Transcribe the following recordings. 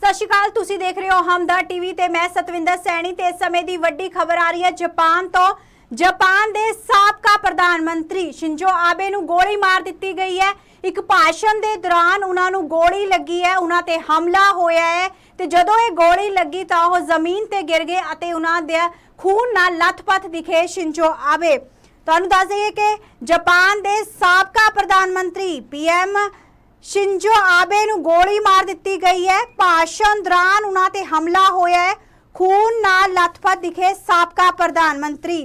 सत श्री अकाल, तुसी देख रहे हो हमदर्द टीवी ते मैं सतविंदर सैनी ते इस समय दी वड्डी खबर आ रही है जापान तो। जापान दे साबका प्रधानमंत्री शिंजो आबे नूं गोली मार दित्ती गई है। एक भाषण दे दौरान उन्हां नूं गोली लगी है, उन्हां ते हमला होया है ते जदों ये गोली लगी तां ओह जमीन ते गिर गए अते उन्हां दे खून नाल लथपथ दिखे शिंजो आबे। तुहानूं दस दईए कि जापान दे साबका प्रधानमंत्री पीएम शिंजो आबे नूं गोली मार दित्ती गई है। भाषण दौरान उन्हां ते हमला होया है, खून नाल लथपथ दिखे साबका प्रधानमंत्री।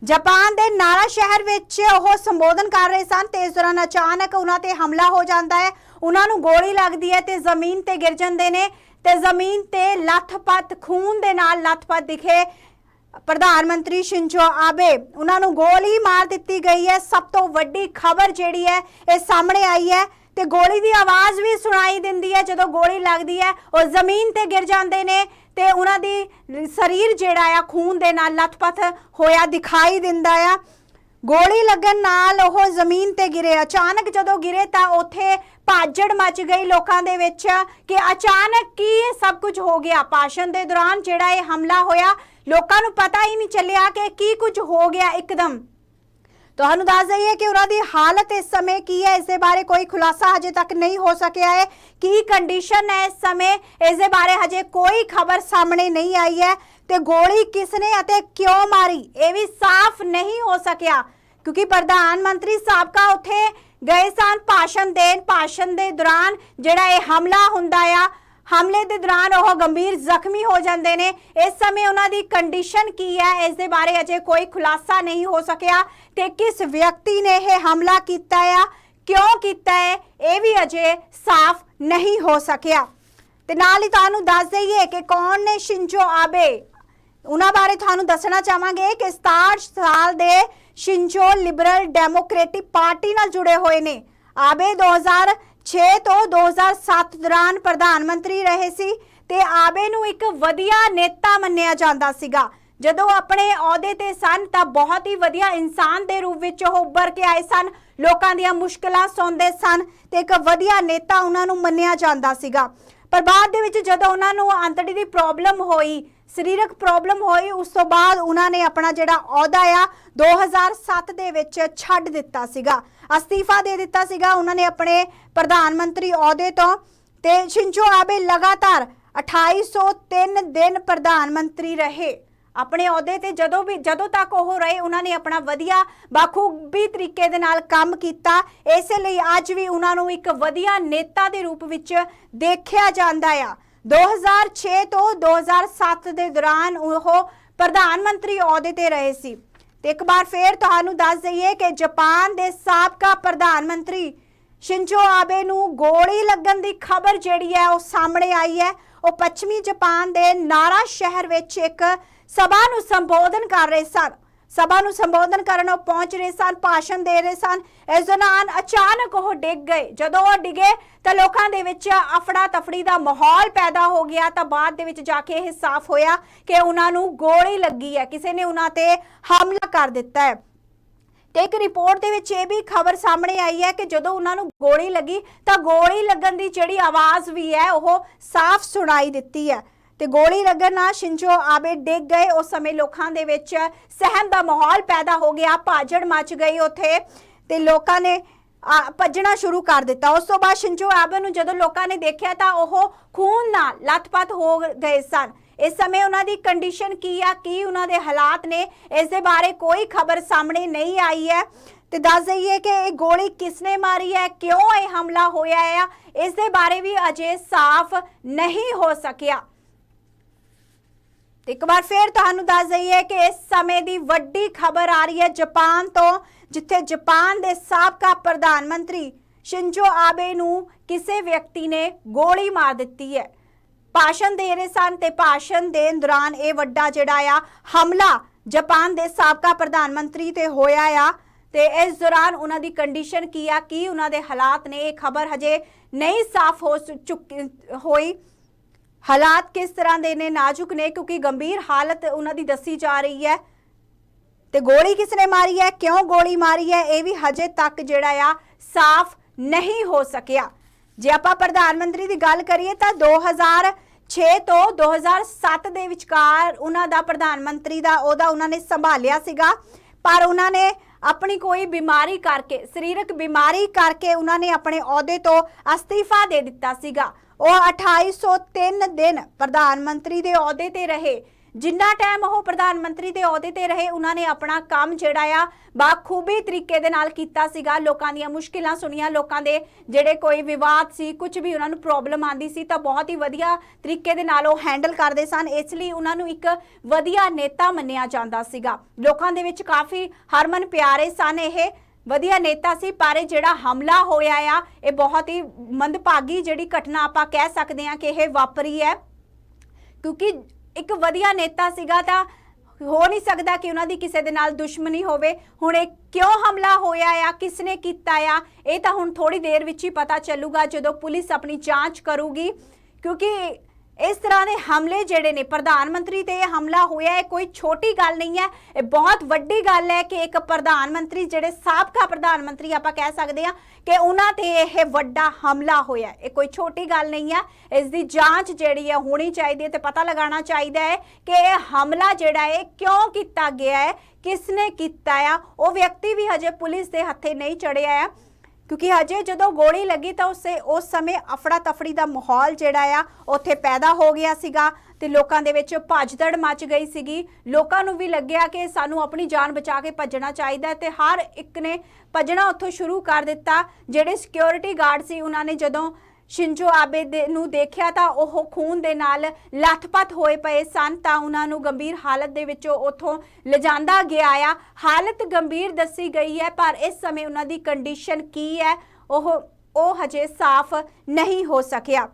जापान दे नारा शहर विच ओह संबोधन कर रहे सन ते इस दौरान अचानक उन्हां ते हमला हो जाता है, उन्हां नूं गोली लगदी है ते जमीन ते गिर जांदे ने ते जमीन ते लथपथ खून दे नाल लथपथ दिखे प्रधानमंत्री शिंजो आबे। उन्हां नूं गोली मार दित्ती गई है। सब तो वड्डी खबर जिहड़ी है इह सामने आई है ते गोली दी आवाज़ भी सुनाई दिंदी है। जदों गोली लगदी है और जमीन ते गिर जांदे ने ते उन्हां दी शरीर जिहड़ा आ खून दे नाल लथपथ होया दिखाई दिंदा आ। गोली लगन नाल ओह जमीन ते गिरे। अचानक जदों गिरे तां उत्थे भाजड़ मच गई लोकां दे विच कि अचानक की सब कुछ हो गया। भाषण दे दौरान जिहड़ा ये हमला होया लोकां नूं पता ही नहीं चलिया कि की कुछ हो गया एकदम। तुहानूं दस दईए कि उन्हां दी हालत इस समय की है, इस बारे कोई खुलासा हजे तक नहीं हो सकिया है। की कंडीशन है इस समय, इस बारे हजे कोई खबर सामने नहीं आई है ते गोली किसने अते क्यों मारी ये भी साफ नहीं हो सकिया क्योंकि प्रधानमंत्री साबका उत्थे गए सन भाषण देन। भाषण दे दौरान जिहड़ा ये हमला हुंदा आ, हमले के दौरान वह गंभीर जख्मी हो जाते हैं। इस समय उन्हां दी कंडीशन की है, इस बारे अजे कोई खुलासा नहीं हो सकिया ते किस व्यक्ति ने यह हमला किया है, क्यों किया है, ये भी अजे साफ नहीं हो सकिया। ते नाल ही तुहानूं दस दईए कि कौन ने शिंजो आबे, उन्हां बारे तुहानूं दसना चाहांगे कि 67 साल दे शिंजो लिबरल डेमोक्रेटिक पार्टी नाल जुड़े हुए ने। आबे 2006 तो 2007 दौरान प्रधानमंत्री रहे सी ते आबे नूं एक वधिया नेता मन्निया जांदा सीगा। जदों अपने अहुदे ते सन तां बहुत ही वधिया इंसान दे रूप विच ओह उभर के आए सन, लोकां दीआं मुश्किलां सुणदे सन ते एक वधिया नेता उन्हां नूं मन्निया जांदा सीगा। पर बाद दे विच जदों उन्हां नूं अंतड़ी दी प्रॉब्लम होई, सरीरक प्रॉब्लम होई, उस तो बाद उन्हां ने अपना जिहड़ा अहुदा आ 2007 दे विच छड्ड दित्ता सीगा, अस्तीफा दे दित्ता सीगा उन्हां ने अपने प्रधानमंत्री अहुदे तो। ते शिंजो आबे लगातार 2803 दिन प्रधानमंत्री रहे अपने अहुदे ते। जदों तक ओह रहे उन्होंने अपना वधिया बाखूबी तरीके दे नाल काम कीता। इस लई अज भी उन्हां नूं एक वधिया नेता दे रूप विच देखिया जांदा आ। 2006 तो 2007 दे दौरान ओह प्रधानमंत्री अहुदे ते रहे सी। ते एक बार फिर तुहानूं दस दईए कि जापान दे साबका प्रधानमंत्री शिंजो आबे नूं गोली लगन दी खबर जिहड़ी है वो सामने आई है। वो पश्चिमी जापान दे नारा शहर विच एक सभा नूं संबोधन कर रहे सन। सभा नूं संबोधन करन पहुंच रहे सन, भाषण दे रहे सन। इस दौरान अचानक वो डिग गए। जदों वो डिगे तो लोकां दे विच अफड़ा तफड़ी दा माहौल पैदा हो गया। तो बाद दे विच जाके यह साफ होया कि उन्हां नूं गोली लगी है, किसी ने उन्हां ते हमला कर दिता है। ते एक रिपोर्ट दे विच ये भी खबर सामने आई है कि जदों उन्हां नूं गोली लगी तो गोली लगन दी जिहड़ी आवाज़ भी है वो साफ सुनाई दित्ती है। ते गोली लगन नाल शिंजो आबे डिग गए। उस समय लोकां दे विच सहम दा माहौल पैदा हो गया, भाजड़ मच गई उत्थे ते लोकां ने भजना शुरू कर दिता। उस तो बाद शिंजो आबे नूं जदों लोकां ने देखिया तां ओह खून नाल लथपथ हो गए सन। इस समय उन्हां दी कंडीशन की आ, की उन्हां दे हालात ने, इस दे बारे कोई खबर सामने नहीं आई है। ते दस दईए कि ये गोली किसने मारी है, क्यों ये हमला होया है, इस दे बारे भी अजे साफ नहीं हो सकिया। एक बार फिर तुहानूं दस दईए कि इस समय दी वड्डी खबर आ रही है जापान तो, जिथे जापान दे साबका प्रधानमंत्री शिंजो आबे नूं किसी व्यक्ति ने गोली मार दित्ती है। भाषण दे रहे सन ते भाषण देन दौरान ये वड्डा जिहड़ा आ हमला जापान दे साबका प्रधानमंत्री ते होया आ। ते इस दौरान उन्हां दी कंडीशन की आ, की उन्हां दे हालात ने, ये खबर हजे नहीं साफ हो चुकी होई। हालात किस तरह दे ने, नाजुक ने, क्योंकि गंभीर हालत उन्हां दी दसी जा रही है। ते गोली किसने मारी है, क्यों गोली मारी है, ये भी हजे तक जिहड़ा आ साफ नहीं हो सकिया। ਜੇ ਆਪਾਂ ਪ੍ਰਧਾਨ ਮੰਤਰੀ ਦੀ ਗੱਲ ਕਰੀਏ ਤਾਂ 2006 ਤੋਂ 2007 ਦੇ ਵਿਚਕਾਰ ਉਹਨਾਂ ਦਾ ਪ੍ਰਧਾਨ ਮੰਤਰੀ ਦਾ ਅਹੁਦਾ ਉਹਨਾਂ ਨੇ ਸੰਭਾਲਿਆ ਸੀਗਾ, ਪਰ ਉਹਨਾਂ ਨੇ ਆਪਣੀ ਕੋਈ ਬਿਮਾਰੀ ਕਰਕੇ, ਸਰੀਰਕ ਬਿਮਾਰੀ ਕਰਕੇ ਉਹਨਾਂ ਨੇ ਆਪਣੇ ਅਹੁਦੇ ਤੋਂ ਅਸਤੀਫਾ ਦੇ ਦਿੱਤਾ ਸੀਗਾ। ਉਹ 2803 ਦਿਨ ਪ੍ਰਧਾਨ ਮੰਤਰੀ ਦੇ ਅਹੁਦੇ ਤੇ ਰਹੇ। ਜਿੰਨਾ ਟਾਈਮ ਉਹ ਪ੍ਰਧਾਨ ਮੰਤਰੀ ਦੇ ਅਹੁਦੇ ਤੇ ਰਹੇ, ਉਹਨਾਂ ਨੇ ਆਪਣਾ ਕੰਮ ਜਿਹੜਾ ਆ ਬਾਖੂਬੀ ਤਰੀਕੇ ਦੇ ਨਾਲ ਕੀਤਾ ਸੀਗਾ। ਲੋਕਾਂ ਦੀਆਂ ਮੁਸ਼ਕਿਲਾਂ ਸੁਣੀਆਂ, ਲੋਕਾਂ ਦੇ ਜਿਹੜੇ ਕੋਈ ਵਿਵਾਦ ਸੀ, ਕੁਝ ਵੀ ਉਹਨਾਂ ਨੂੰ ਪ੍ਰੋਬਲਮ ਆਂਦੀ ਸੀ ਤਾਂ ਬਹੁਤ ਹੀ ਵਧੀਆ ਤਰੀਕੇ ਦੇ ਨਾਲ ਉਹ ਹੈਂਡਲ ਕਰਦੇ ਸਨ। ਇਸ ਲਈ ਉਹਨਾਂ ਨੂੰ ਇੱਕ ਵਧੀਆ ਨੇਤਾ ਮੰਨਿਆ ਜਾਂਦਾ ਸੀਗਾ। ਲੋਕਾਂ ਦੇ ਵਿੱਚ ਕਾਫੀ ਹਰਮਨ ਪਿਆਰੇ ਸਨ, ਇਹ ਵਧੀਆ ਨੇਤਾ ਸੀ। ਪਰ ਜਿਹੜਾ ਹਮਲਾ ਹੋਇਆ ਆ, ਇਹ ਬਹੁਤ ਹੀ ਮੰਦਭਾਗੀ ਜਿਹੜੀ ਘਟਨਾ ਆਪਾਂ ਕਹਿ ਸਕਦੇ ਹਾਂ ਕਿ ਇਹ ਵਾਪਰੀ ਹੈ, ਕਿਉਂਕਿ ਇੱਕ ਵਧੀਆ ਨੇਤਾ ਸੀਗਾ ਤਾਂ ਹੋ ਨਹੀਂ ਸਕਦਾ ਕਿ ਉਹਨਾਂ ਦੀ ਕਿਸੇ ਦੇ ਨਾਲ ਦੁਸ਼ਮਣੀ ਹੋਵੇ। ਹੁਣ ਇਹ ਕਿਉਂ ਹਮਲਾ ਹੋਇਆ ਆ, ਕਿਸ ਨੇ ਕੀਤਾ ਆ, ਇਹ ਤਾਂ ਹੁਣ ਥੋੜੀ ਦੇਰ ਵਿੱਚ ਹੀ ਪਤਾ ਚੱਲੂਗਾ ਜਦੋਂ ਪੁਲਿਸ ਆਪਣੀ ਜਾਂਚ ਕਰੂਗੀ, ਕਿਉਂਕਿ ਇਸ ਤਰ੍ਹਾਂ ਦੇ ਹਮਲੇ ਜਿਹੜੇ ਨੇ, ਪ੍ਰਧਾਨ ਮੰਤਰੀ ਤੇ ਇਹ ਹਮਲਾ ਹੋਇਆ, ਇਹ ਕੋਈ ਛੋਟੀ ਗੱਲ ਨਹੀਂ ਹੈ, ਇਹ ਬਹੁਤ ਵੱਡੀ ਗੱਲ ਹੈ ਕਿ ਇੱਕ ਪ੍ਰਧਾਨ ਮੰਤਰੀ, ਜਿਹੜੇ ਸਾਬਕਾ ਪ੍ਰਧਾਨ ਮੰਤਰੀ ਆਪਾਂ ਕਹਿ ਸਕਦੇ ਹਾਂ ਕਿ ਉਹਨਾਂ ਤੇ ਇਹ ਵੱਡਾ ਹਮਲਾ ਹੋਇਆ। ਇਹ ਕੋਈ ਛੋਟੀ ਗੱਲ ਨਹੀਂ ਹੈ। ਇਸ ਦੀ ਜਾਂਚ ਜਿਹੜੀ ਹੈ ਹੋਣੀ ਚਾਹੀਦੀ ਹੈ ਤੇ ਪਤਾ ਲਗਾਉਣਾ ਚਾਹੀਦਾ ਹੈ ਕਿ ਇਹ ਹਮਲਾ ਜਿਹੜਾ ਹੈ ਕਿਉਂ ਕੀਤਾ ਗਿਆ ਹੈ, ਕਿਸ ਨੇ ਕੀਤਾ ਆ। ਉਹ ਵਿਅਕਤੀ ਵੀ ਹਜੇ ਪੁਲਿਸ ਦੇ ਹੱਥੇ ਨਹੀਂ ਚੜਿਆ ਹੈ, ਕਿਉਂਕਿ ਹਜੇ ਜਦੋਂ ਗੋਲੀ ਲੱਗੀ ਤਾਂ ਉਸ ਸਮੇਂ ਅਫੜਾ ਤਫੜੀ ਦਾ ਮਾਹੌਲ ਜਿਹੜਾ ਆ ਉੱਥੇ ਪੈਦਾ ਹੋ ਗਿਆ ਸੀਗਾ ਤੇ ਲੋਕਾਂ ਦੇ ਵਿੱਚ ਭੱਜਦੜ ਮਚ ਗਈ ਸੀਗੀ। ਲੋਕਾਂ ਨੂੰ ਵੀ ਲੱਗਿਆ ਕਿ ਸਾਨੂੰ ਆਪਣੀ ਜਾਨ ਬਚਾ ਕੇ ਭੱਜਣਾ ਚਾਹੀਦਾ ਤੇ ਹਰ ਇੱਕ ਨੇ ਭੱਜਣਾ ਉੱਥੋਂ ਸ਼ੁਰੂ ਕਰ ਦਿੱਤਾ। ਜਿਹੜੇ ਸਿਕਿਉਰਿਟੀ ਗਾਰਡ ਸੀ, ਉਹਨਾਂ ਨੇ ਜਦੋਂ ਸ਼ਿੰਜੋ ਆਬੇ ਨੂੰ ਦੇਖਿਆ ਤਾਂ ਉਹ ਖੂਨ ਦੇ ਨਾਲ ਲੱਥਪੱਥ ਹੋਏ ਪਏ ਸਨ, ਤਾਂ ਉਹਨਾਂ ਨੂੰ ਗੰਭੀਰ ਹਾਲਤ ਦੇ ਵਿੱਚੋਂ ਉੱਥੋਂ ਲਿਜਾਂਦਾ ਗਿਆ ਆ। ਹਾਲਤ ਗੰਭੀਰ ਦੱਸੀ ਗਈ ਹੈ, ਪਰ ਇਸ ਸਮੇਂ ਉਹਨਾਂ ਦੀ ਕੰਡੀਸ਼ਨ ਕੀ ਹੈ ਉਹ ਹਜੇ ਸਾਫ਼ ਨਹੀਂ ਹੋ ਸਕਿਆ।